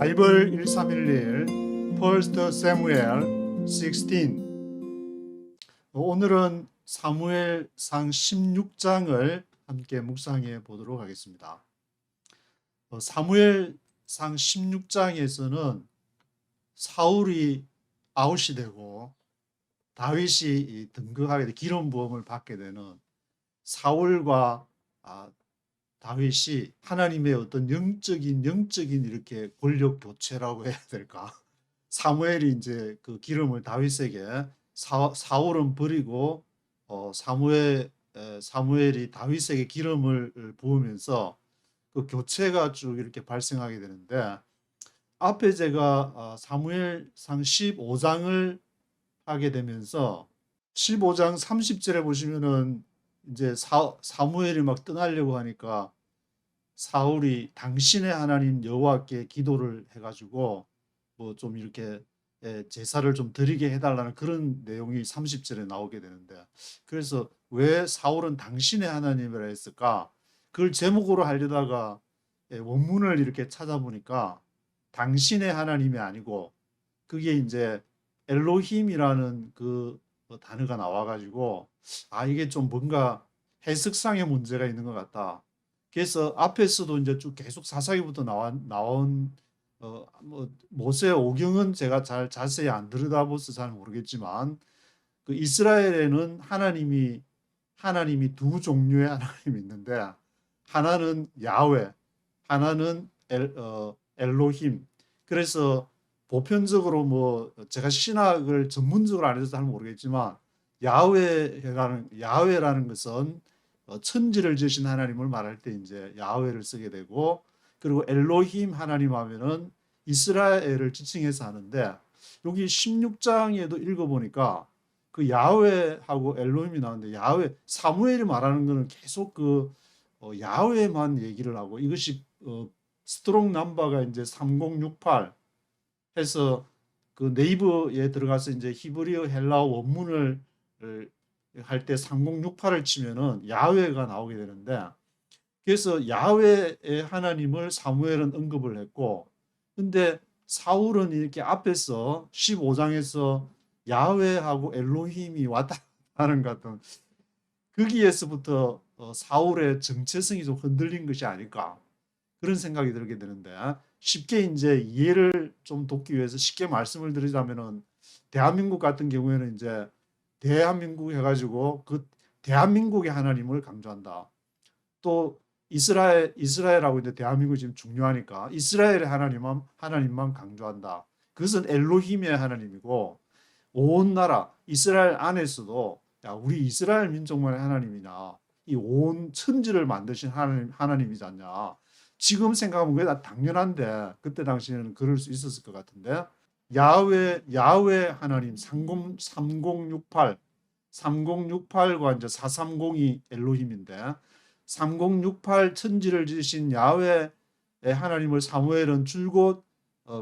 바이블 1311 First Samuel 16. 오늘은 사무엘상 16장을 함께 묵상해 보도록 하겠습니다. 사무엘상 16장에서는 사울이 아웃이 되고 다윗이 등극하게 돼 기름 부음을 받게 되는 사울과 다윗이 하나님의 어떤 영적인 이렇게 권력 교체라고 해야 될까? 사무엘이 이제 그 기름을 다윗에게 사울은 버리고 사무엘이 다윗에게 기름을 부으면서 그 교체가 쭉 이렇게 발생하게 되는데, 앞에 제가 사무엘상 15장을 하게 되면서 15장 30절에 보시면은 이제 사무엘이 막 떠나려고 하니까 사울이 당신의 하나님 여호와께 기도를 해가지고 뭐 좀 이렇게 제사를 좀 드리게 해달라는 그런 내용이 30절에 나오게 되는데, 그래서 왜 사울은 당신의 하나님이라 했을까? 그걸 제목으로 하려다가 원문을 이렇게 찾아보니까 당신의 하나님이 아니고 그게 이제 엘로힘이라는 그 단어가 나와가지고 이게 좀 뭔가 해석상의 문제가 있는 것 같다. 그래서 앞에서도 이제 쭉 계속 사사기부터 나온 뭐 모세 오경은 제가 잘 자세히 안 들여다봐서 잘 모르겠지만, 그 이스라엘에는 하나님이 두 종류의 하나님이 있는데, 하나는 야훼, 하나는 엘로힘. 그래서 보편적으로 뭐 제가 신학을 전문적으로 안 해서 잘 모르겠지만 야훼라는 것은 천지를 지으신 하나님을 말할 때 이제 야훼를 쓰게 되고, 그리고 엘로힘 하나님 하면은 이스라엘을 지칭해서 하는데, 여기 16장에도 읽어보니까 그 야훼하고 엘로힘이 나오는데, 사무엘이 말하는 거는 계속 그 야훼만 얘기를 하고, 이것이 스트롱 넘버가 이제 3068 해서 그 네이버에 들어가서 이제 히브리어 헬라어 원문을 할 때 3068을 치면은 야훼가 나오게 되는데, 그래서 야훼의 하나님을 사무엘은 언급을 했고, 근데 사울은 이렇게 앞에서 15장에서 야훼하고 엘로힘이 왔다 하는 것 같은, 거기에서부터 사울의 정체성이 좀 흔들린 것이 아닐까, 그런 생각이 들게 되는데, 쉽게 이제 이해를 좀 돕기 위해서 쉽게 말씀을 드리자면은, 대한민국 같은 경우에는 이제 대한민국 해가지고 그 대한민국의 하나님을 강조한다. 또 이스라엘하고 이제 대한민국이 지금 중요하니까 이스라엘의 하나님만 강조한다. 그것은 엘로힘의 하나님이고, 온 나라 이스라엘 안에서도 우리 이스라엘 민족만의 하나님이냐, 이 온 천지를 만드신 하나님이지 않냐. 지금 생각하면 그게 다 당연한데 그때 당시에는 그럴 수 있었을 것 같은데, 야훼 하나님 3068과 이제 430이 엘로힘인데, 3068 천지를 지으신 야훼의 하나님을 사무엘은 줄곧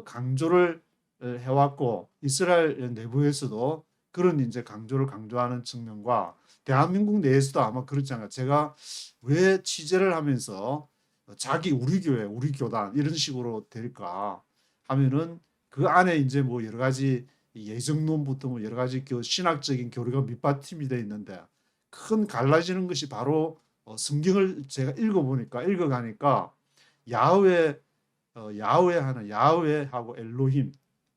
강조를 해왔고, 이스라엘 내부에서도 그런 이제 강조하는 측면과 대한민국 내에서도 아마 그렇지 않을까. 제가 왜 취재를 하면서 우리 교회, 우리 교단 이런 식으로 될까 하면은, 그 안에 이제 뭐 여러 가지 예정론부터 뭐 여러 가지 신학적인 교류가 밑받침이 되어 있는데, 큰 갈라지는 것이 바로 성경을 제가 읽어가니까 야훼 야훼하고 엘로힘,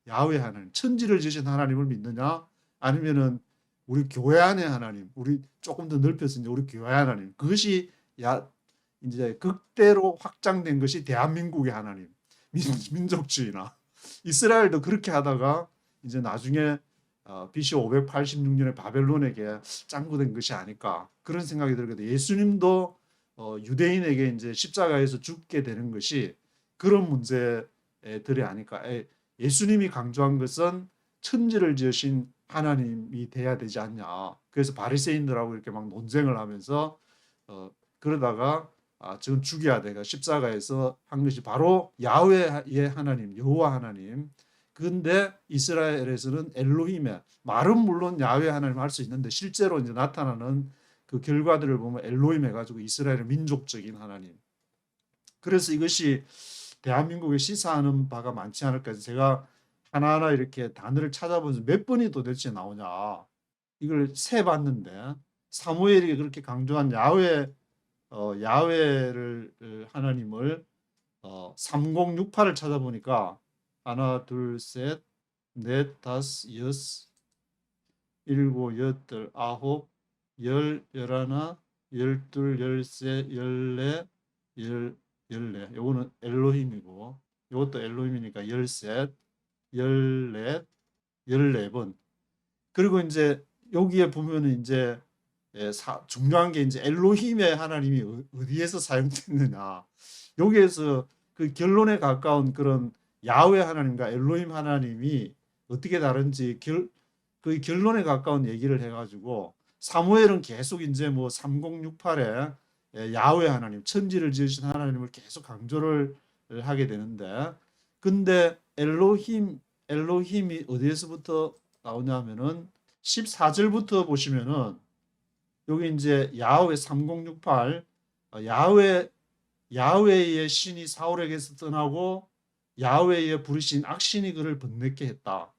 야훼 하나님, 천지를 지으신 하나님을 믿느냐, 아니면은 우리 교회 안의 하나님, 우리 조금 더 넓혀서 이제 우리 교회 하나님, 그것이 이제 극대로 확장된 것이 대한민국의 하나님, 민족주의나 이스라엘도 그렇게 하다가 이제 나중에 BC 586년에 바벨론에게 짱구된 것이 아닐까, 그런 생각이 들거든요. 예수님도 유대인에게 이제 십자가에서 죽게 되는 것이 그런 문제들이 아닐까. 예수님이 강조한 것은 천지를 지으신 하나님이 돼야 되지 않냐. 그래서 바리새인들하고 이렇게 막 논쟁을 하면서 그러다가 지금 죽여야 돼가 십자가에서 한 것이 바로 야훼의 하나님, 여호와 하나님. 그런데 이스라엘에서는 엘로힘의, 말은 물론 야훼 하나님 할 수 있는데 실제로 이제 나타나는 그 결과들을 보면 엘로힘 해가지고 이스라엘의 민족적인 하나님. 그래서 이것이 대한민국에 시사하는 바가 많지 않을까 해서 제가 하나하나 이렇게 단어를 찾아보면서 몇 번이 도대체 나오냐 이걸 세봤는데 사무엘이 그렇게 강조한 야훼를 하나님을 3068을 찾아보니까 하나 둘셋넷 다섯 여섯 일곱 여덟 아홉 열 열하나 열둘 열세 열네 열네 요거는 엘로힘이고 요것도 엘로힘이니까 열셋 열넷 열네 번 그리고 이제 여기에 보면은 이제 중요한 게 이제 엘로힘의 하나님이 어디에서 사용됐느냐 여기에서 그 결론에 가까운 그런 야훼 하나님과 엘로힘 하나님이 어떻게 다른지 그 결론에 가까운 얘기를 해가지고 사무엘은 계속 이제 뭐 3068에 야훼 하나님 천지를 지으신 하나님을 계속 강조를 하게 되는데 근데 엘로힘이 어디에서부터 나오냐면은 14절부터 보시면은 여기 이제 야훼 3068 야훼의 신이 사울에게서 떠나고 야훼의 부르신 악신이 그를 번뇌케 했다.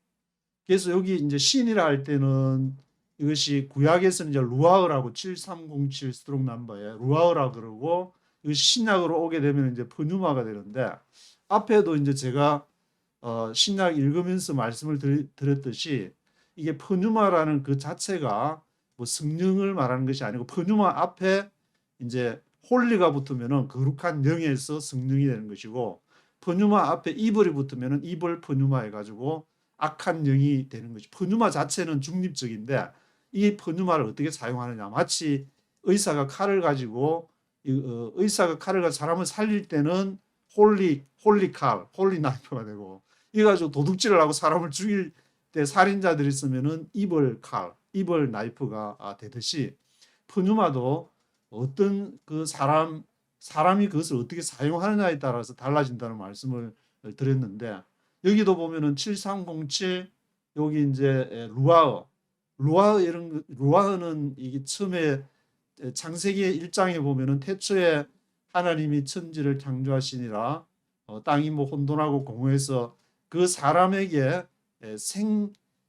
그래서 여기 이제 신이라 할 때는 이것이 구약에서는 이제 루아흐라고 7307 스트록 넘버에 루아흐라 그러고 신약으로 오게 되면 이제 프뉴마가 되는데 앞에도 이제 제가 신약 읽으면서 말씀을 드렸듯이 이게 프뉴마라는 그 자체가 뭐 성령을 말하는 것이 아니고 프뉴마 앞에 이제 홀리가 붙으면은 거룩한 영에서 성령이 되는 것이고 프뉴마 앞에 이벌이 붙으면은 이벌 프뉴마 해가지고 악한 영이 되는 것이 프뉴마 자체는 중립적인데 이 프뉴마를 어떻게 사용하느냐 마치 의사가 칼을 가지고 사람을 살릴 때는 홀리 나이프가 되고 이 가지고 도둑질을 하고 사람을 죽일 때 살인자들이 쓰면은 이벌 나이프가 되듯이 프뉴마도 어떤 그 사람이 그것을 어떻게 사용하느냐에 따라서 달라진다는 말씀을 드렸는데 여기도 보면은 7307 여기 이제 루아흐는 이게 처음에 창세기 1장에 보면은 태초에 하나님이 천지를 창조하시니라 땅이 뭐 혼돈하고 공허해서 그 사람에게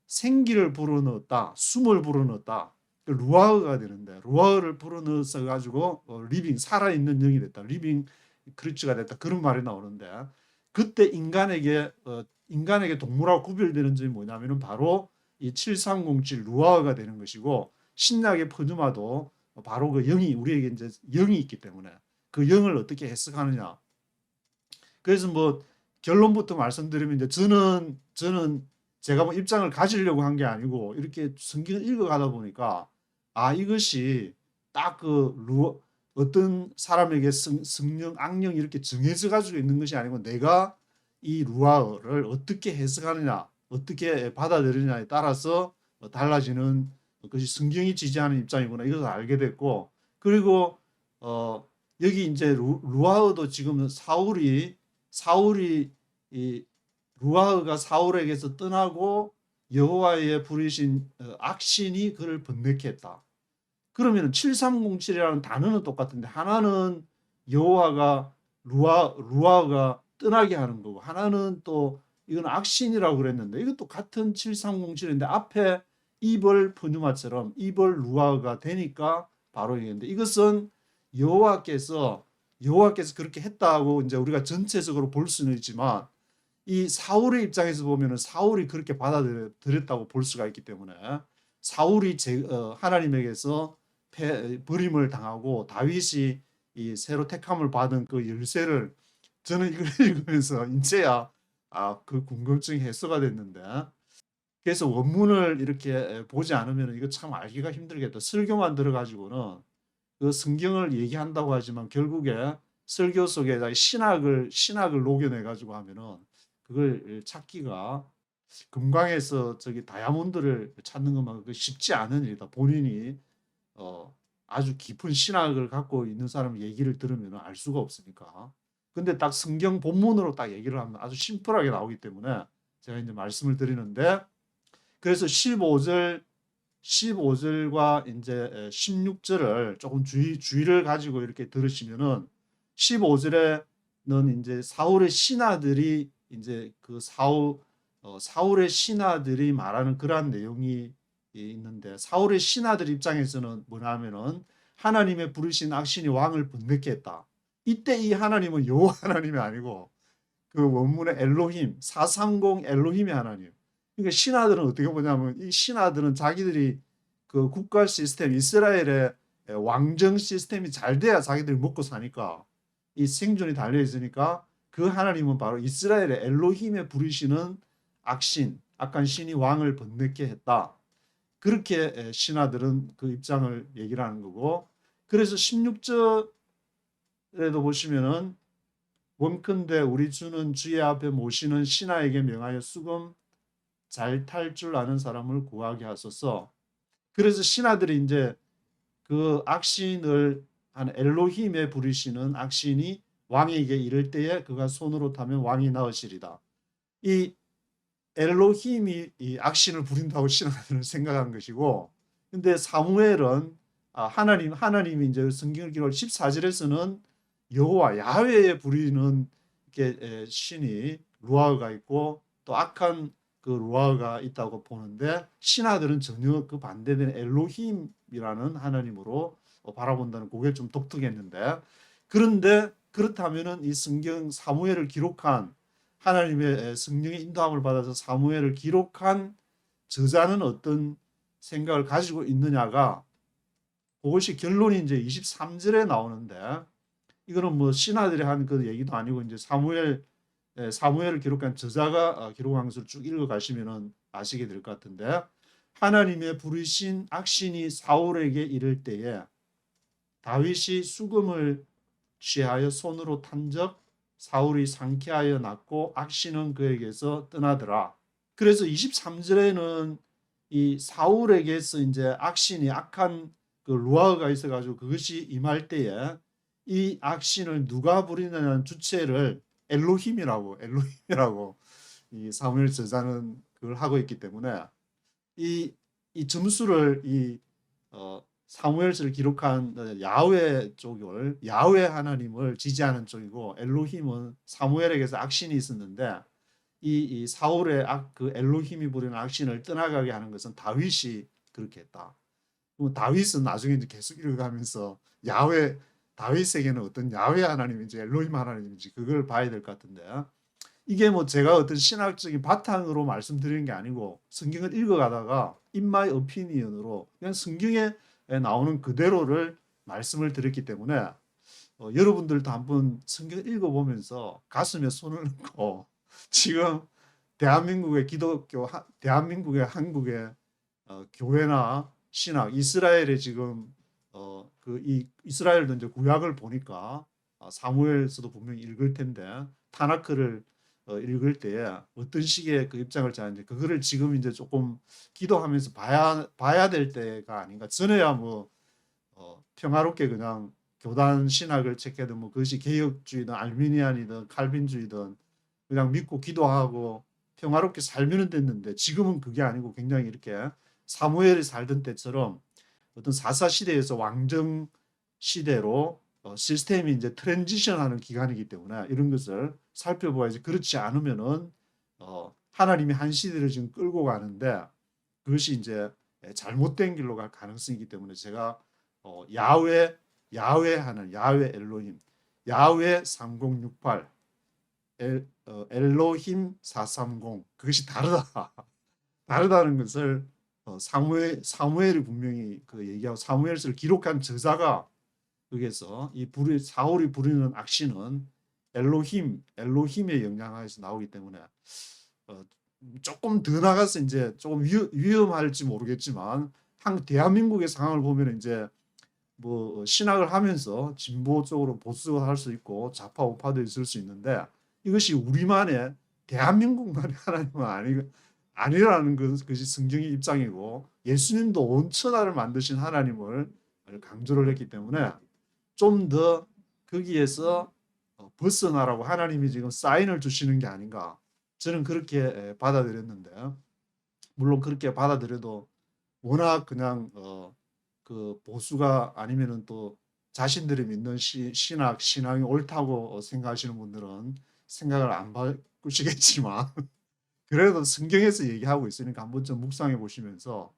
생기를 불어넣었다, 숨을 불어넣었다. 루아흐가 되는데 루아흐를 불어넣어서 가지고 리빙 살아있는 영이 됐다, 리빙 크리처가 됐다 그런 말이 나오는데 그때 인간에게 동물하고 구별되는 점이 뭐냐면은 바로 이 7307 루아흐가 되는 것이고 신약의 프누마도 바로 그 영이 우리에게 이제 영이 있기 때문에 그 영을 어떻게 해석하느냐. 그래서 뭐 결론부터 말씀드리면 이제 저는 제가 뭐 입장을 가지려고 한 게 아니고 이렇게 성경을 읽어가다 보니까 이것이 딱 그 어떤 사람에게 성령, 악령 이렇게 정해져 가지고 있는 것이 아니고 내가 이 루아를 어떻게 해석하느냐, 어떻게 받아들이느냐에 따라서 달라지는 것이 성경이 지지하는 입장이구나 이것을 알게 됐고 그리고 여기 이제 루아흐도 지금 사울이 이 루아흐가 사울에게서 떠나고 여호와의 부르신 악신이 그를 번뇌케 했다. 그러면 7307이라는 단어는 똑같은데 하나는 여호와가 루아흐가 떠나게 하는 거고 하나는 또 이건 악신이라고 그랬는데 이것도 같은 7307인데 앞에 이벌 프누마처럼 이벌 루아흐가 되니까 바로 이겠는데 이것은 여호와께서 그렇게 했다고 이제 우리가 전체적으로 볼 수는 있지만 이 사울의 입장에서 보면은 사울이 그렇게 받아들였다고 볼 수가 있기 때문에 사울이 하나님에게서 버림을 당하고 다윗이 이 새로 택함을 받은 그 열쇠를 저는 이걸 읽으면서 이제야 그 궁금증이 해소가 됐는데 그래서 원문을 이렇게 보지 않으면 이거 참 알기가 힘들겠다. 설교만 들어가지고는 그 성경을 얘기한다고 하지만 결국에 설교 속에 신학을 녹여내 가지고 하면은 그걸 찾기가 금강에서 저기 다이아몬드를 찾는 것만 쉽지 않은 일이다. 본인이 아주 깊은 신학을 갖고 있는 사람 얘기를 들으면 알 수가 없으니까. 근데 딱 성경 본문으로 딱 얘기를 하면 아주 심플하게 나오기 때문에 제가 이제 말씀을 드리는데 그래서 15절과 이제 16절을 조금 주의를 가지고 이렇게 들으시면은 15절에 이제 사울의 신하들이 이제 그 사울의 신하들이 말하는 그러한 내용이 있는데, 사울의 신하들 입장에서는 뭐냐면은 하나님의 부르신 악신이 왕을 번뇌케 했다. 이때 이 하나님은 여호와 하나님이 아니고 그 원문의 엘로힘 430 엘로힘의 하나님. 그러니까 신하들은 어떻게 보냐면, 이 신하들은 자기들이 그 국가 시스템, 이스라엘의 왕정 시스템이 잘 돼야 자기들이 먹고 사니까, 이 생존이 달려 있으니까, 그 하나님은 바로 이스라엘의 엘로힘에 부르시는 악신, 악한 신이 왕을 번뇌케 했다. 그렇게 신하들은 그 입장을 얘기를 하는 거고, 그래서 16절에도 보시면은 원컨대 우리 주는 주의 앞에 모시는 신하에게 명하여 수금 잘 탈 줄 아는 사람을 구하게 하소서. 그래서 신하들이 이제 그 악신을 한 엘로힘에 부르시는 악신이 왕에게 이를 때에 그가 손으로 타면 왕이 나으시리다. 이 엘로힘이 이 악신을 부린다고 신하들은 생각한 것이고, 근데 사무엘은 하나님이 이제 성경을 기록 14절에서는 여호와 야훼에 부리는 신이 루아흐가 있고 또 악한 그 루아흐가 있다고 보는데, 신하들은 전혀 그 반대되는 엘로힘이라는 하나님으로 바라본다는, 그게 좀 독특했는데, 그런데 그렇다면은 이 성경 사무엘을 기록한, 하나님의 성령의 인도함을 받아서 사무엘을 기록한 저자는 어떤 생각을 가지고 있느냐가, 그것이 결론이 이제 23절에 나오는데, 이거는 뭐 신하들이 한 그 얘기도 아니고 이제 사무엘을 기록한 저자가 기록한 것을 쭉 읽어 가시면은 아시게 될 것 같은데, 하나님의 부르신 악신이 사울에게 이를 때에 다윗이 수금을 취하여 손으로 탄적 사울이 상쾌하여 났고 악신은 그에게서 떠나더라. 그래서 23절에는 이 사울에게서 이제 악신이, 악한 그 루아흐가 있어가지고 그것이 임할 때에 이 악신을 누가 부리느냐는 주체를 엘로힘이라고 이 사무엘 저자는 그걸 하고 있기 때문에, 이 점수를 사무엘서를 기록한 야훼 쪽을, 야훼 하나님을 지지하는 쪽이고, 엘로힘은 사무엘에게서 악신이 있었는데 이 사울의 그 엘로힘이 부리는 악신을 떠나가게 하는 것은 다윗이 그렇게 했다. 그럼 다윗은 나중에 이제 계속 읽어가면서 다윗에게는 어떤 야훼 하나님인지 엘로힘 하나님인지 그걸 봐야 될 것 같은데, 이게 뭐 제가 어떤 신학적인 바탕으로 말씀드리는 게 아니고 성경을 읽어가다가 in my opinion으로 그냥 성경에 나오는 그대로를 말씀을 드렸기 때문에, 여러분들도 한번 성경 읽어보면서 가슴에 손을 넣고 지금 대한민국의 대한민국의 한국의 교회나 신학, 이스라엘의 지금 이 이스라엘도 이제 구약을 보니까 사무엘서도 분명히 읽을 텐데 타나크를 읽을 때에 어떤 식의 그 입장을 자는지, 그거를 지금 이제 조금 기도하면서 봐야 될 때가 아닌가. 전에야 뭐 평화롭게 그냥 교단 신학을 책해도 뭐 그것이 개혁주의든 알미니안이든 칼빈주의든 그냥 믿고 기도하고 평화롭게 살면 됐는데, 지금은 그게 아니고 굉장히 이렇게 사무엘이 살던 때처럼 어떤 사사 시대에서 왕정 시대로 시스템이 이제 트랜지션하는 기간이기 때문에 이런 것을 살펴봐야지. 그렇지 않으면은 하나님이 한 시대를 지금 끌고 가는데 그것이 이제 잘못된 길로 갈 가능성이기 때문에, 제가 야훼 하는 야훼 엘로힘, 야훼 3068 엘로힘 430, 그것이 다르다. 다르다는 것을 사무엘이 분명히 그 얘기하고, 사무엘서를 기록한 저자가 거기에서 사울이 부리는 악신은 엘로힘의 영향하에서 나오기 때문에 조금 더 나가서 이제 조금 위험할지 모르겠지만, 대한민국의 상황을 보면 이제 뭐 신학을 하면서 진보 쪽으로 보수할 수 있고 좌파 우파도 있을 수 있는데, 이것이 우리만의 대한민국만의 하나님은 아니라는 것이 성경의 입장이고, 예수님도 온 천하를 만드신 하나님을 강조를 했기 때문에 좀 더 거기에서 벗어나라고 하나님이 지금 사인을 주시는 게 아닌가, 저는 그렇게 받아들였는데, 물론 그렇게 받아들여도 워낙 그냥 그 보수가 아니면은 또 자신들이 믿는 신앙이 옳다고 생각하시는 분들은 생각을 안 바꾸시겠지만 그래도 성경에서 얘기하고 있으니까 한번 좀 묵상해 보시면서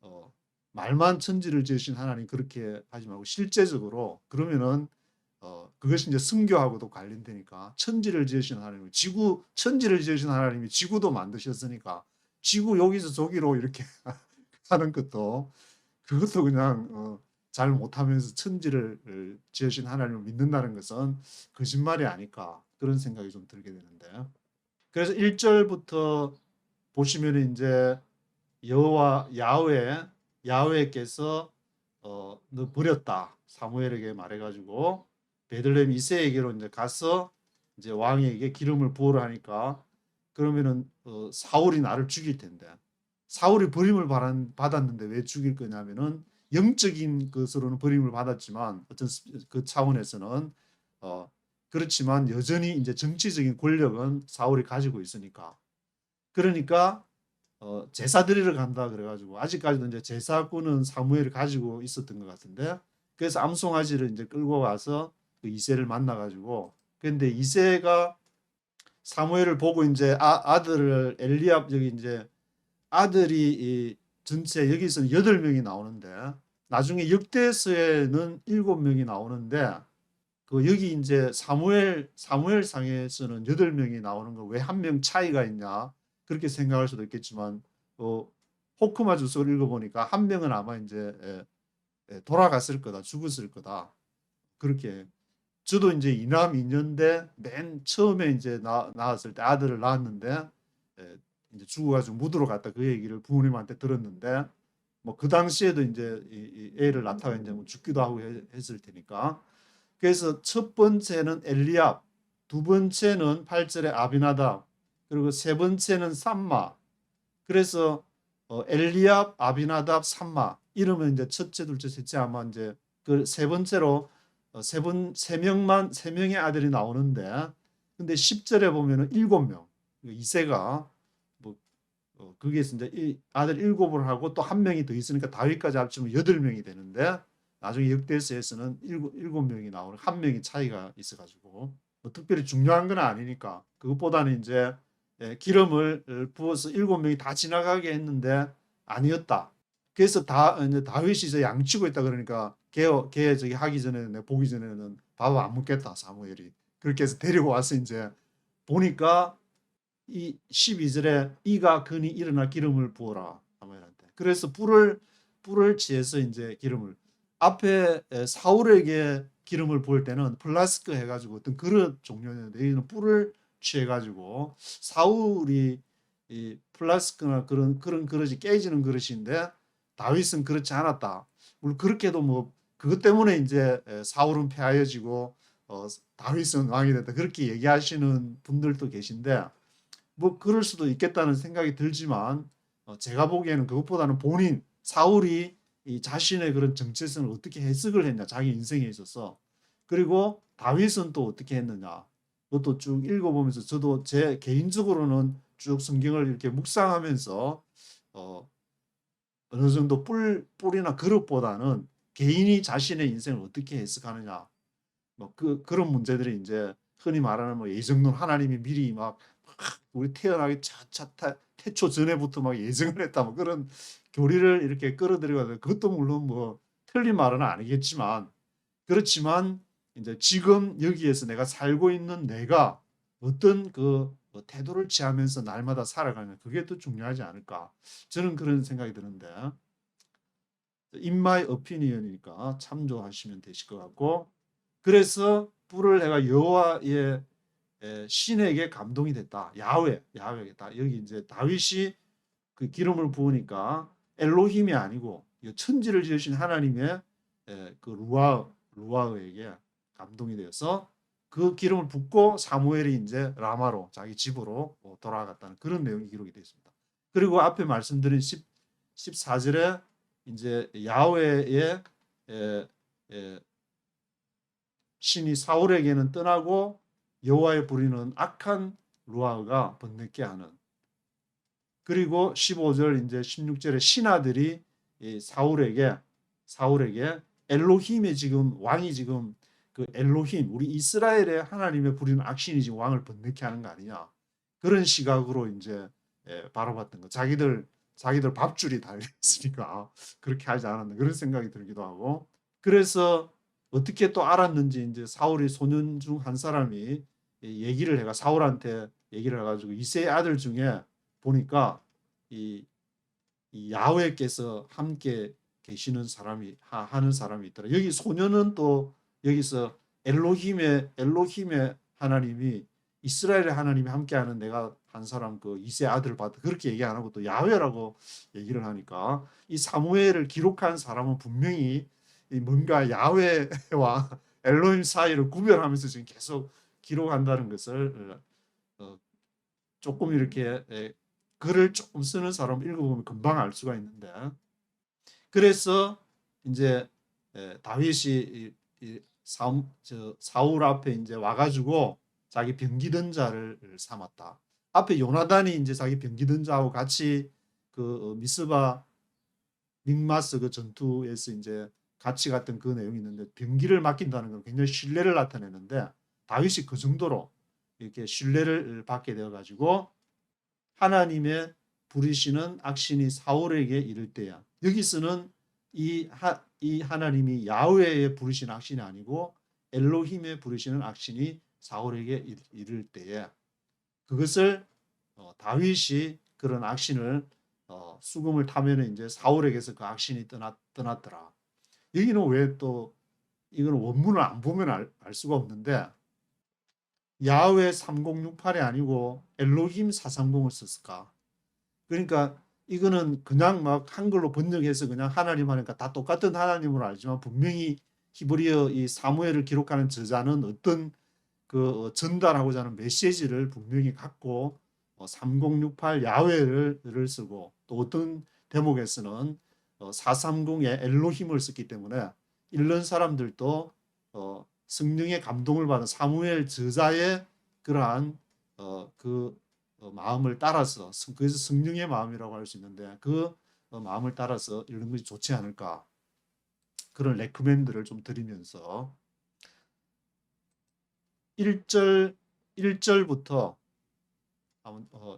어, 말만 천지를 지으신 하나님 그렇게 하지 말고 실제적으로 그러면은 그것이 이제 성교하고도 관련되니까 천지를 지으신 하나님, 천지를 지으신 하나님이 지구도 만드셨으니까 지구 여기서 저기로 이렇게 하는 것도 그것도 그냥 잘 못하면서 천지를 지으신 하나님을 믿는다는 것은 거짓말이 아닐까 그런 생각이 좀 들게 되는데 그래서 1절부터 보시면 이제 야훼께서 너 버렸다 사무엘에게 말해가지고 베들레헴 이새에게로 이제 가서 이제 왕에게 기름을 부으라 하니까 그러면은 사울이 나를 죽일 텐데 사울이 버림을 받았는데 왜 죽일 거냐면은 영적인 것으로는 버림을 받았지만 어떤 그 차원에서는 어, 그렇지만 여전히 이제 정치적인 권력은 사울이 가지고 있으니까 그러니까 제사 드리러 간다 그래가지고 아직까지도 이제 제사꾼은 사무엘을 가지고 있었던 것 같은데 그래서 암송아지를 이제 끌고 가서 그 이새를 만나가지고 근데 이새가 사무엘을 보고 이제 아들을 엘리압 여기 이제 아들이 이 전체 여기서는 8명이 나오는데 나중에 역대서에는 7명이 나오는데 그 여기 이제 사무엘상에서는 8명이 나오는 거 왜 한 명 차이가 있냐 그렇게 생각할 수도 있겠지만 호크마 주소를 읽어보니까 한 명은 아마 이제 돌아갔을 거다 죽었을 거다 그렇게 저도 이제 이남 이녀인데 맨 처음에 이제 낳았을 때 아들을 낳았는데 이제 죽어가지고 묻으러 갔다 그 얘기를 부모님한테 들었는데 뭐 그 당시에도 이제 이 애를 낳다가 이제 뭐 죽기도 하고 했을 테니까 그래서 첫 번째는 엘리압, 두 번째는 8절에 아비나답, 그리고 세 번째는 삼마. 그래서 엘리압, 아비나답, 삼마 이러면 이제 첫째, 둘째, 셋째 아마 이제 그 세 번째로 세 명의 아들이 나오는데 근데 10절에 보면은 7명 이세가 뭐 거기에서 이제 아들 7을 하고 또 한 명이 더 있으니까 다윗까지 합치면 8명이 되는데 나중에 역대서에서는 7명이 나오는 한 명이 차이가 있어가지고 뭐 특별히 중요한 건 아니니까 그것보다는 이제 기름을 부어서 7명이 다 지나가게 했는데 아니었다. 그래서 이제 다윗이 이제 양치고 있다 그러니까 걔 저기 하기 전에 보기 전에는 밥 안 먹겠다 사무엘이 그렇게 해서 데리고 와서 이제 보니까 이 12절에 이가 근이 일어나 기름을 부어라 사무엘한테. 그래서 불을 지해서 이제 기름을 앞에 사울에게 기름을 부을 때는 플라스크 해가지고 어떤 그릇 종류였는데 여기는 불을 취해가지고 사울이 이 플라스크나 그런 그릇이 깨지는 그릇인데 다윗은 그렇지 않았다. 물론 그렇게도 뭐 그것 때문에 이제 사울은 패하여지고 다윗은 왕이 됐다 그렇게 얘기하시는 분들도 계신데 뭐 그럴 수도 있겠다는 생각이 들지만 제가 보기에는 그것보다는 본인 사울이 이 자신의 그런 정체성을 어떻게 해석을 했냐 자기 인생에 있어서 그리고 다윗은 또 어떻게 했느냐 그것도 쭉 읽어보면서 저도 제 개인적으로는 쭉 성경을 이렇게 묵상하면서 어, 어느 정도 뿔이나 그릇보다는 개인이 자신의 인생을 어떻게 해석하느냐 뭐 그런 문제들이 이제 흔히 말하는 뭐 예정론 하나님이 미리 막 우리 태어나기 태초 전에부터 막 예정을 했다 뭐 그런 교리를 이렇게 끌어들여가지고 그것도 물론 뭐 틀린 말은 아니겠지만 그렇지만 이제 지금 여기에서 내가 살고 있는 내가 어떤 그 태도를 취하면서 날마다 살아가는 그게 더 중요하지 않을까 저는 그런 생각이 드는데 in my opinion이니까 참조하시면 되실 것 같고 그래서 불을 내가 여호와의 신에게 감동이 됐다. 야훼겠다. 여기 이제 다윗이 그 기름을 부으니까 엘로힘이 아니고 천지를 지으신 하나님의 그 루아에게 감동이 되어서 그 기름을 붓고 사무엘이 이제 라마로 자기 집으로 돌아갔다는 그런 내용이 기록이 되어 있습니다. 그리고 앞에 말씀드린 14절에 이제 야훼의 신이 사울에게는 떠나고 여호와의 부리는 악한 루아가 번뇌케 하는 그리고 15절 이제 16절에 신하들이 사울에게 엘로힘의 지금 왕이 지금 그 엘로힘 우리 이스라엘의 하나님의 부리는 악신이 지금 왕을 번뇌케 하는 거 아니냐 그런 시각으로 이제 바라봤던 거. 자기들 밥줄이 달렸으니까 그렇게 하지 않았나 그런 생각이 들기도 하고 그래서 어떻게 또 알았는지 이제 사울의 소년 중 한 사람이 얘기를 해가 사울한테 얘기를 해가지고 이새의 아들 중에 보니까 이 야훼께서 함께 계시는 사람이 하는 사람이 있더라. 여기 소년은 또 여기서 엘로힘의 하나님이 이스라엘의 하나님이 함께하는 내가 한 사람 그 이새 아들 봤다 그렇게 얘기 안 하고 또 야훼라고 얘기를 하니까 이 사무엘을 기록한 사람은 분명히 뭔가 야훼와 엘로힘 사이를 구별하면서 지금 계속 기록한다는 것을 조금 이렇게 글을 조금 쓰는 사람 읽어보면 금방 알 수가 있는데 그래서 이제 다윗이 사울 앞에 이제 와가지고 자기 병기던 자를 삼았다. 앞에 요나단이 이제 자기 병기던 자하고 같이 그 미스바 믹마스 그 전투에서 이제 같이 갔던 그 내용이 있는데 병기를 맡긴다는 건 굉장히 신뢰를 나타내는데 다윗이 그 정도로 이렇게 신뢰를 받게 되어 가지고 하나님의 부리시는 악신이 사울에게 이를 때야. 여기서는 이 하나님이 야훼의 부리시는 악신이 아니고 엘로힘의 부리시는 악신이 사울에게 이를 때에 그것을 다윗이 그런 악신을 수금을 타면은 이제 사울에게서 그 악신이 떠났더라. 여기는 왜 또 이건 원문을 안 보면 알 수가 없는데 야훼 3068이 아니고 엘로힘 430을 썼을까? 그러니까 이거는 그냥 막 한글로 번역해서 그냥 하나님 하니까 다 똑같은 하나님으로 알지만 분명히 히브리어 이 사무엘을 기록하는 저자는 어떤 그 전달하고자 하는 메시지를 분명히 갖고 3068 야훼를 쓰고 또 어떤 대목에서는 430에 엘로힘을 썼기 때문에 읽는 사람들도 성령의 감동을 받은 사무엘 저자의 그러한 그 마음을 따라서 그래서 성령의 마음이라고 할 수 있는데 그 마음을 따라서 읽는 것이 좋지 않을까 그런 레코멘드를 좀 드리면서 1절부터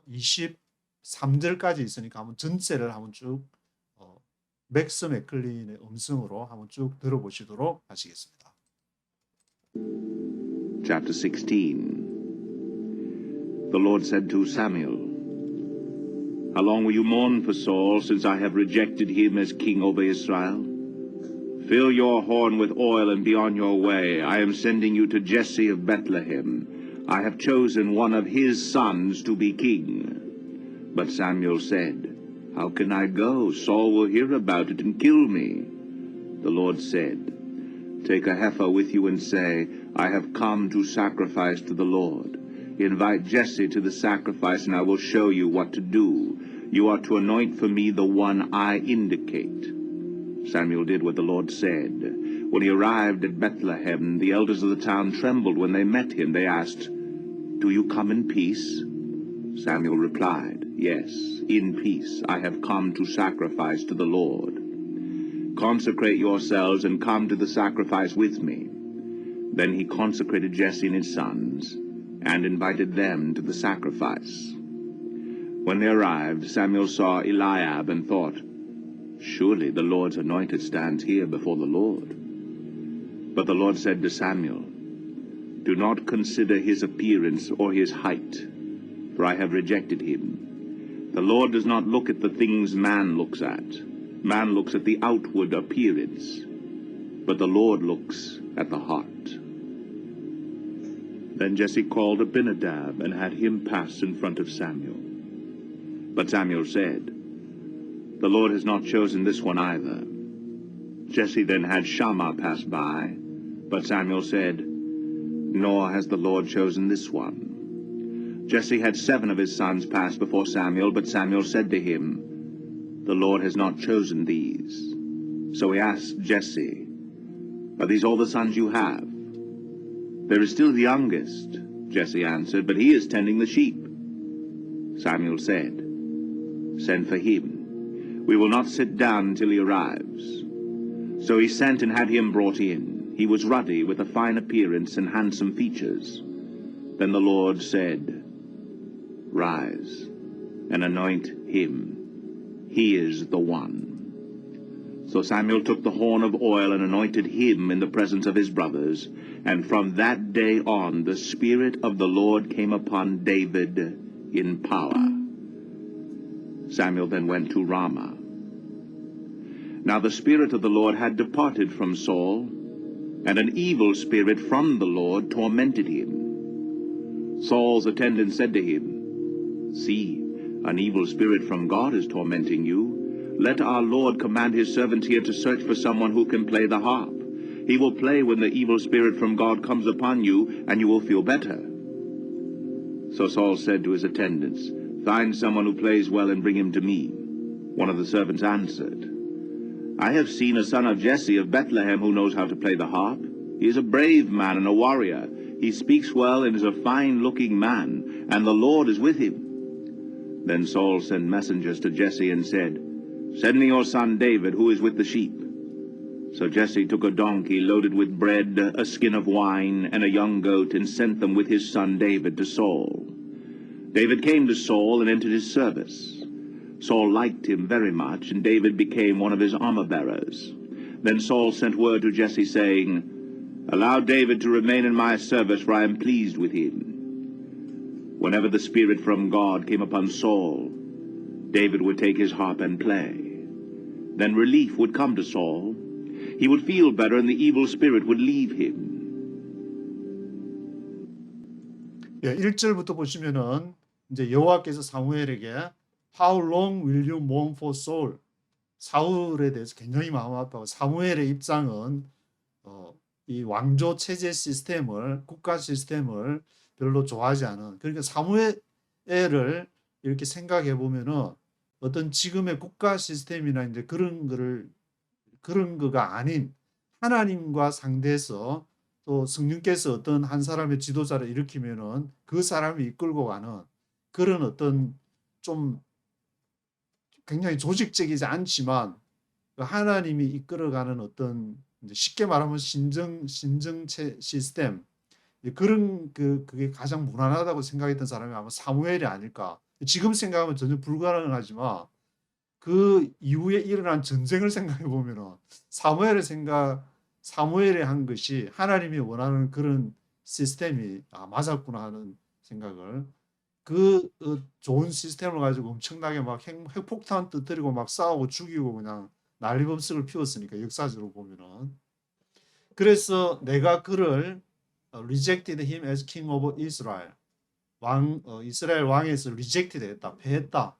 23절까지 있으니까 한번 전체를 한번 쭉 맥스 맥클린의 음성으로 한번 쭉 들어보시도록 하시겠습니다. Chapter 16. The Lord said to Samuel, How long will you mourn for Saul, since I have rejected him as king over Israel? Fill your horn with oil and be on your way. I am sending you to Jesse of Bethlehem. I have chosen one of his sons to be king. But Samuel said, How can I go? Saul will hear about it and kill me. The Lord said, Take a heifer with you and say, I have come to sacrifice to the Lord. Invite Jesse to the sacrifice, and I will show you what to do. You are to anoint for me the one I indicate. Samuel did what the Lord said. When he arrived at Bethlehem, the elders of the town trembled when they met him. They asked, Do you come in peace? Samuel replied, Yes, in peace. I have come to sacrifice to the Lord. Consecrate yourselves and come to the sacrifice with me. Then he consecrated Jesse and his sons, and invited them to the sacrifice. When they arrived, Samuel saw Eliab and thought, Surely the Lord's anointed stands here before the Lord. But the Lord said to Samuel, Do not consider his appearance or his height, for I have rejected him. The Lord does not look at the things man looks at. Man looks at the outward appearance, but the Lord looks at the heart. Then Jesse called Abinadab and had him pass in front of Samuel. But Samuel said, The Lord has not chosen this one either. Jesse then had Shammah pass by, but Samuel said, Nor has the Lord chosen this one. Jesse had 7 of his sons pass before Samuel, but Samuel said to him, The Lord has not chosen these. So he asked Jesse, Are these all the sons you have? There is still the youngest, Jesse answered, but he is tending the sheep. Samuel said, Send for him. We will not sit down until he arrives. So he sent and had him brought in. He was ruddy, with a fine appearance and handsome features. Then the Lord said, Rise, and anoint him. He is the one. So Samuel took the horn of oil and anointed him in the presence of his brothers. And from that day on the Spirit of the Lord came upon David in power. Samuel then went to Ramah. Now the Spirit of the Lord had departed from Saul, and an evil spirit from the Lord tormented him. Saul's attendant said to him, See, an evil spirit from God is tormenting you. Let our Lord command his servant here to search for someone who can play the harp. He will play when the evil spirit from God comes upon you, and you will feel better. So Saul said to his attendants, Find someone who plays well and bring him to me. One of the servants answered, I have seen a son of Jesse of Bethlehem who knows how to play the harp. He is a brave man and a warrior. He speaks well and is a fine-looking man, and the Lord is with him. Then Saul sent messengers to Jesse and said, Send me your son David, who is with the sheep. So Jesse took a donkey loaded with bread, a skin of wine, and a young goat, and sent them with his son David to Saul. David came to Saul and entered his service. Saul liked him very much, and David became one of his armor-bearers. Then Saul sent word to Jesse, saying, Allow David to remain in my service, for I am pleased with him. Whenever the Spirit from God came upon Saul, David would take his harp and play. Then relief would come to Saul. He would feel better, and the evil spirit would leave him. 예, 1절부터 보시면은 이제 여호와께서 사무엘에게 How long will you mourn for Saul? 사울에 대해서 굉장히 마음 아파하고 사무엘의 입장은 이 왕조 체제 시스템을 국가 시스템을 별로 좋아하지 않은 그러니까 사무엘을 이렇게 생각해 보면은 어떤 지금의 국가 시스템이나 이제 그런 거가 아닌 하나님과 상대해서 또 성령께서 어떤 한 사람의 지도자를 일으키면은 그 사람이 이끌고 가는 그런 어떤 좀 굉장히 조직적이지 않지만 하나님이 이끌어가는 어떤 쉽게 말하면 신정체 시스템 그런 그게 가장 무난하다고 생각했던 사람이 아마 사무엘이 아닐까. 지금 생각하면 전혀 불가능하지만 그 이후에 일어난 전쟁을 생각해 보면은 사무엘이 한 것이 하나님이 원하는 그런 시스템이 맞았구나 하는 생각을 좋은 시스템을 가지고 엄청나게 막 핵폭탄 터뜨리고 막 싸우고 죽이고 그냥 난리법석을 피웠으니까 역사적으로 보면은 그래서 내가 그를 rejected him as king of Israel 이스라엘 왕에서 rejected 했다 패했다.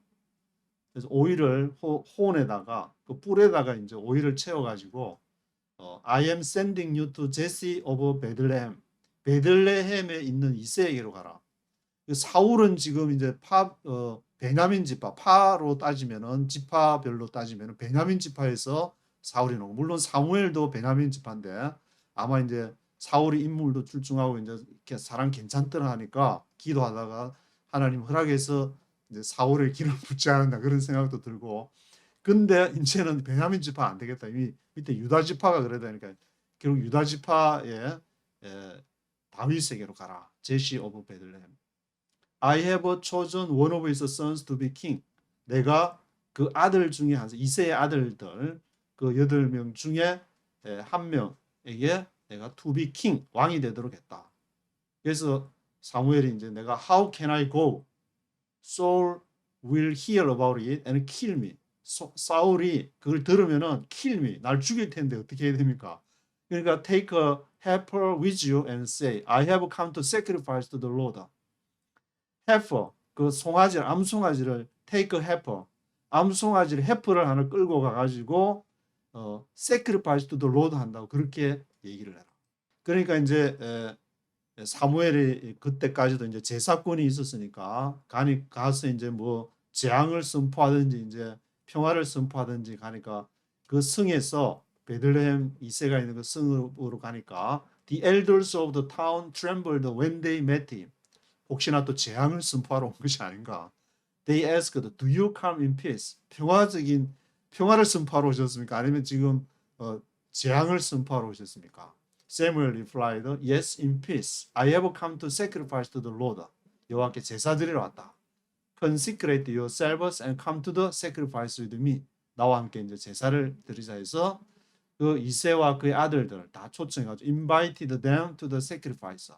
그래서 오일을 호온에다가 그 뿔에다가 이제 오일을 채워가지고 I am sending you to Jesse of Bethlehem. 베들레헴에 있는 이새에게로 가라. 사울은 지금 이제 베냐민 지파 파로 따지면은 지파별로 따지면은 베냐민 지파에서 사울이 나오고 물론 사무엘도 베냐민 지파인데 아마 이제 사울이 인물도 출중하고 이제 이렇게 사람 괜찮더라 하니까 기도하다가 하나님 허락해서 이제 사울의 길을 붙지 않았나 그런 생각도 들고 근데 이제는 베냐민 지파 안 되겠다 이미 밑에 유다 지파가 그래야 되니까 결국 유다 지파의 다윗에게로 가라. 제시 오브 베들레헴. I have chosen one of his sons to be king. 내가 그 아들 중에 이새의 아들들 그 8명 중에 한 명에게 내가 to be king 왕이 되도록 했다. 그래서 사무엘이 이제 내가 how can I go? Saul will hear about it and kill me. 사울이 그걸 들으면은 kill me 날 죽일 텐데 어떻게 해야 됩니까? 그러니까 take a heifer with you and say I have come to sacrifice to the Lord. heifer 그 송아지를 암송아지를 take a heifer 암송아지를 heifer를 하나 끌고 가가지고 sacrifice to the Lord 한다고 그렇게 얘기를 해라. 그러니까 이제 사무엘이 그때까지도 이제 제사권이 있었으니까 가서 이제 뭐 재앙을 선포하든지 이제 평화를 선포하든지 가니까 그 성에서 베들레헴 이새가 있는 그 성으로 가니까 the elders of the town trembled when they met him. 혹시나 또 재앙을 선포하러 온 것이 아닌가. They asked, do you come in peace? 평화를 선포하러 오셨습니까? 아니면 지금 재앙을 선포하러 오셨습니까? Samuel replied, Yes, in peace. I have come to sacrifice to the Lord. 여호와께 제사 드리러 왔다. Consecrate yourselves and come to the sacrifice with me. 나와 함께 이제 제사를 드리자 해서 그 이새와 그의 아들들 다 초청해가지고 invited them to the sacrifice.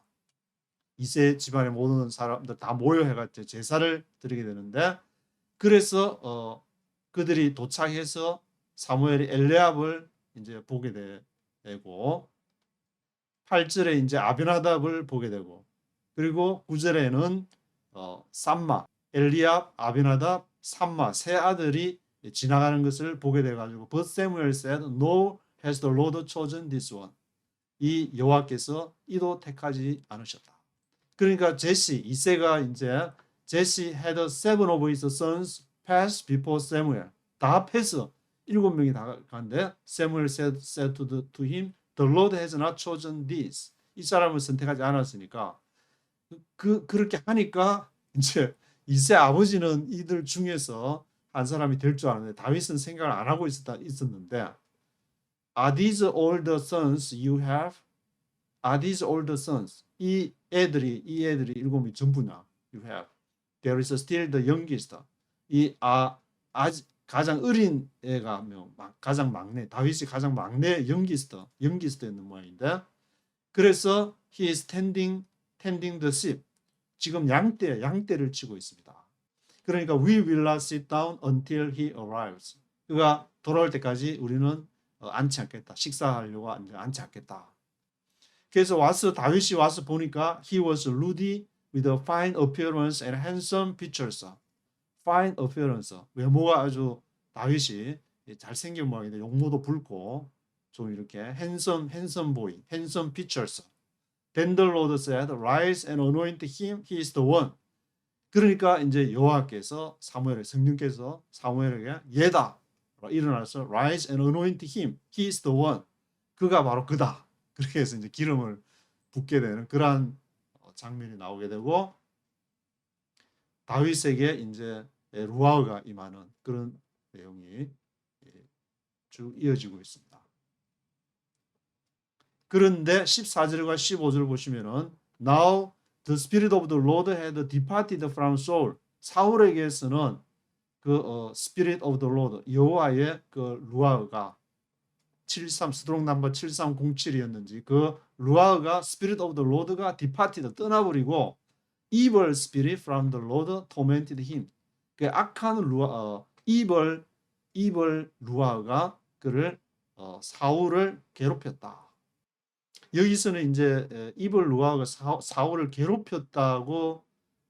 이새 집안의 모든 사람들 다 모여해가지고 제사를 드리게 되는데 그래서 그들이 도착해서 사무엘이 엘리압을 이제 보게 되고 8절에 이제 아비나답을 보게 되고 그리고 9절에는 삼마, 엘리압, 아비나답, 삼마 세 아들이 지나가는 것을 보게 돼 가지고 But Samuel said, No, has the Lord chosen this one? 이 여호와께서 이도 택하지 않으셨다. 그러니까 제시 이새가 이제 제시 had seven of his sons pass before Samuel. 다 합해서 7명이 다 가는데 Samuel said to him, The Lord has not chosen this. 이 사람을 선택하지 않았으니까 그렇게 하니까 이제 이새 아버지는 이들 중에서 한 사람이 될 줄 알았는데 다윗은 생각을 안 하고 있었는데 Are these all the sons you have? Are these all the sons? 이 애들이 7이 전부냐? You have. There is still the youngest. 아직 가장 어린 애가 가장 막내 다윗이 가장 막내 youngest였는 모양인데 그래서 he is tending the sheep. 지금 양떼를 치고 있습니다. 그러니까 we will not sit down until he arrives. 그가 돌아올 때까지 우리는 앉지 않겠다. 식사하려고 앉지 않겠다. 그래서 다윗이 와서 보니까 he was ruddy with a fine appearance and handsome features. fine appearance. 외모가 아주 다윗이 잘생긴 모양인데 용모도 붉고 좀 이렇게 handsome boy, handsome features. Then the Lord said, Rise and anoint him. He is the one. 그러니까 이제 여호와께서 성령께서 사무엘에게 얘다. 일어나서 Rise and anoint him. He is the one. 그가 바로 그다. 그렇게 해서 이제 기름을 붓게 되는 그러한 장면이 나오게 되고 다윗에게 이제 루아가 임하는 그런 내용이 쭉 이어지고 있습니다. 그런데 14절과 15절 보시면은 Now the spirit of the Lord had departed from Saul. 사울에게서는 그 spirit of the Lord 여호와의 그 루아가 73 스트롱 넘버 7307이었는지 그 루아가 spirit of the Lord가 departed 떠나버리고 evil spirit from the Lord tormented him. 그 악한 evil 루아가 그를 사울을 괴롭혔다. 여기서는 이제 이블 루아가 사울을 괴롭혔다고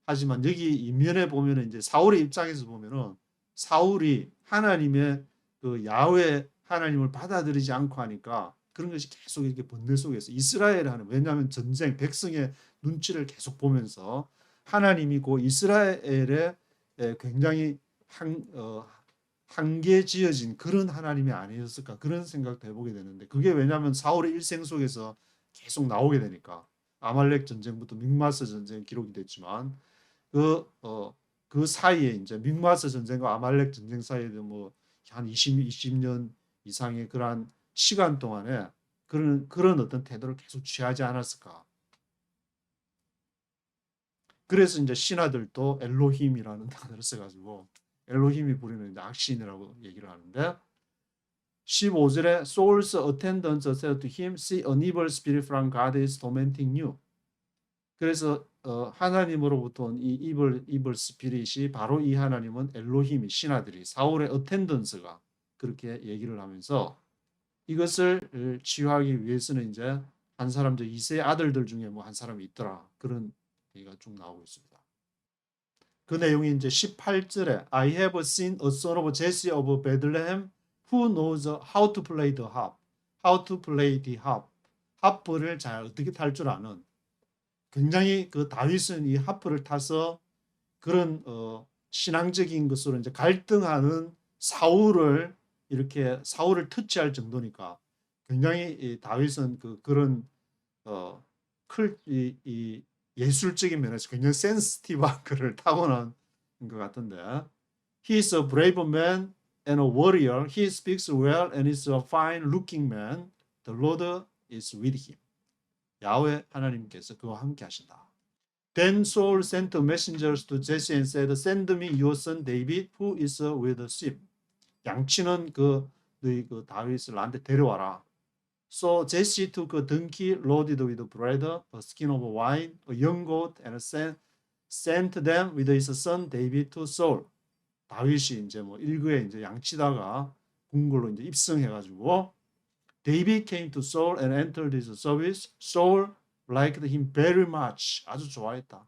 하지만 여기 이면에 보면은 이제 사울의 입장에서 보면은 사울이 하나님의 그 야훼 하나님을 받아들이지 않고 하니까 그런 것이 계속 이렇게 번뇌 속에서 이스라엘 하는 왜냐하면 전쟁 백성의 눈치를 계속 보면서 하나님이 그 이스라엘에 굉장히 한계 지어진 그런 하나님이 아니었을까 그런 생각도 해보게 되는데 그게 왜냐하면 사울의 일생 속에서 계속 나오게 되니까 아말렉 전쟁부터 믹마스 전쟁 기록이 됐지만 그 사이에 이제 믹마스 전쟁과 아말렉 전쟁 사이에도 뭐 한 20년 이상의 그러한 시간 동안에 그런 어떤 태도를 계속 취하지 않았을까. 그래서 이제 신하들도 엘로힘이라는 단어를 써가지고 엘로힘이 부리는 이제 악신이라고 얘기를 하는데 15절에 Saul's attendants said to him, See, an evil spirit from God is tormenting you. 그래서 하나님으로부터 온 이 evil spirit이 바로 이 하나님은 엘로힘이 신하들이 사울의 attendance가 그렇게 얘기를 하면서 이것을 치유하기 위해서는 이제 한 사람 저 이세 아들들 중에 뭐 한 사람이 있더라 그런 얘기가 쭉 나오고 있습니다. 그 내용이 이제 18절에 I have seen a son of Jesse of Bethlehem who knows how to play the harp. How to play the harp. 하프를 잘 어떻게 탈 줄 아는 굉장히 그 다윗은 이 하프를 타서 그런 신앙적인 것으로 이제 갈등하는 사울을 터치할 정도니까 굉장히 이 다윗은 그런 이 예술적인 면에서 굉장히 센시티브한 그를 타고난 것 같은데 He is a brave man and a warrior. He speaks well and is a fine-looking man. The Lord is with him. 야훼 하나님께서 그와 함께 하신다. Then Saul sent messengers to Jesse and said, Send me your son David, who is with the sheep. 양치는 너희 다윗을 나한테 데려와라. So Jesse took a donkey loaded with bread, a skin of wine, a young goat, and sent them with his son David to Saul. 다윗이 이제 일거에 이제 양치다가 궁궐로 이제 입성해가지고 David came to Saul and entered his service. Saul liked him very much. 아주 좋아했다.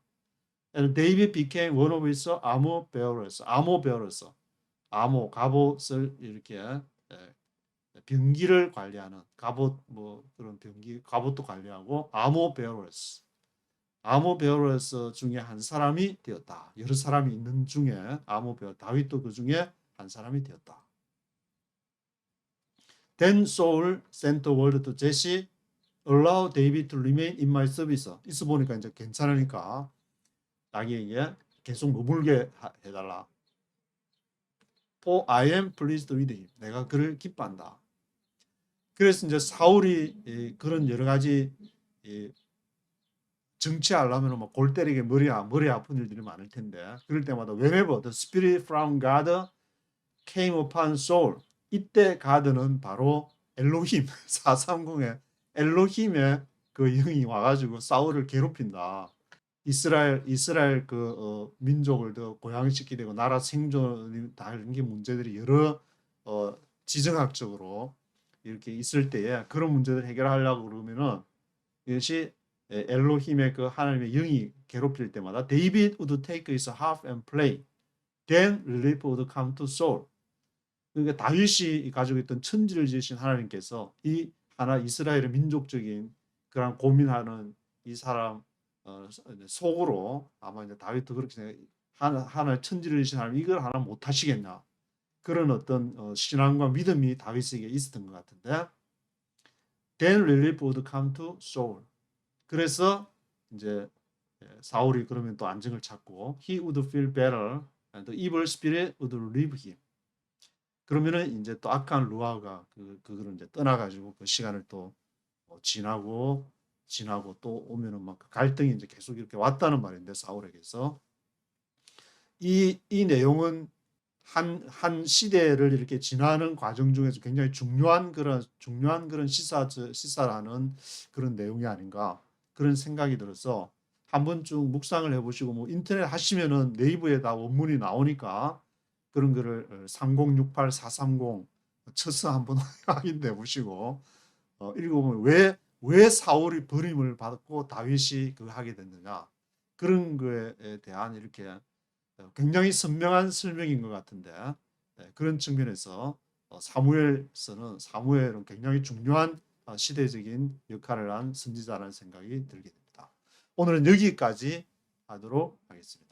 And David became one of his armor bearers. 암호, 갑옷을 이렇게 병기를 관리하는 갑옷 그런 병기 갑옷도 관리하고 armor bearers 중에 한 사람이 되었다. 여러 사람이 있는 중에 armor bearer 다윗도 그 중에 한 사람이 되었다. Then Saul sent word to Jesse, allow David to remain in my service. 있어 보니까 이제 괜찮으니까 자기에게 계속 머물게 해달라. For I am pleased with him. 내가 그를 기뻐한다. 그래서 이제 사울이 그런 여러 가지 정치하려면 골 때리게 머리 아픈 일들이 많을 텐데 그럴 때마다 whenever the spirit from God came upon Saul, 이때 가드는 바로 엘로힘 430의 엘로힘의 그 영이 와가지고 사울을 괴롭힌다. 이스라엘 민족을 더 고양시키게 되고 나라 생존이 다른 게 문제들이 여러 지정학적으로 이렇게 있을 때에 그런 문제들을 해결하려고 그러면은 이것이 엘로힘의 그 하나님의 영이 괴롭힐 때마다 David would take his harp and play. Then relief would come to Saul. 그러니까 다윗이 가지고 있던 천지를 지으신 하나님께서 이 하나 이스라엘의 민족적인 그런 고민하는 이 사람 속으로 아마 이제 다윗도 그렇게 생각 하나 천지를 지으신 하나님 이걸 하나 못 하시겠냐 그런 어떤 신앙과 믿음이 다윗에게 있었던 것 같은데 Then relief would come to Saul. 그래서 이제 사울이 그러면 또 안정을 찾고 He would feel better and the evil spirit would leave him. 그러면은 이제 또 악한 루아가 그거를 이제 떠나가지고 그 시간을 또 지나고 또 오면은 막 그 갈등이 이제 계속 이렇게 왔다는 말인데 사울에게서 이 내용은 한 시대를 이렇게 지나는 과정 중에서 굉장히 중요한 그런 시사라는 그런 내용이 아닌가 그런 생각이 들어서 한 번쯤 묵상을 해보시고 인터넷 하시면은 네이버에 다 원문이 나오니까 그런 거를 3068-430 쳐서 한번 확인해 보시고 읽어보면 왜 사울이 버림을 받고 다윗이 하게 됐느냐 그런 거에 대한 이렇게 굉장히 선명한 설명인 것 같은데 그런 측면에서 사무엘은 굉장히 중요한 시대적인 역할을 한 선지자라는 생각이 들게 됩니다. 오늘은 여기까지 하도록 하겠습니다.